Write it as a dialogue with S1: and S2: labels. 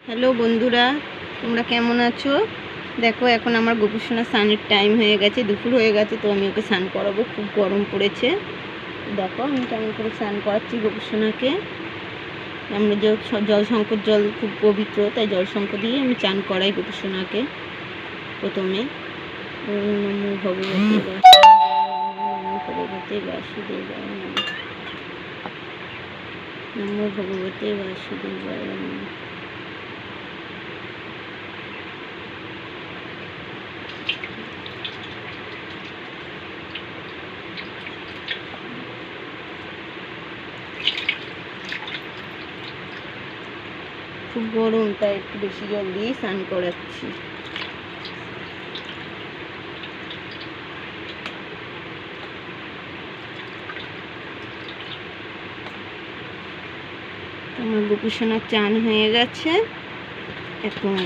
S1: Hello বন্ধুরা, তোমরা কেমন আছো? দেখো, এখন আমার গোপুসোনা স্নানের টাইম হয়ে গেছে, দুপুর হয়ে গেছে। তো আমি ওকে স্নান করাবো, খুব গরম পড়েছে। দেখো আমি কেমন করে স্নান করাচ্ছি গোপুসোনাকে। আমরা জল শঙ্কর জল খুব পবিত্র, তাই জল শঙ্কর দিয়ে আমি চান করাই গোপুসোনাকে। প্রথমে নমো ভগবতে বাসুদেবায় নমঃ, নমো ভগবতে বাসুদেবায় নমঃ। খুব গরম, তাই একটু বেশি জল দিয়ে স্নান করাচ্ছি। আমার গোপুসোনার চান হয়ে গেছে। এখন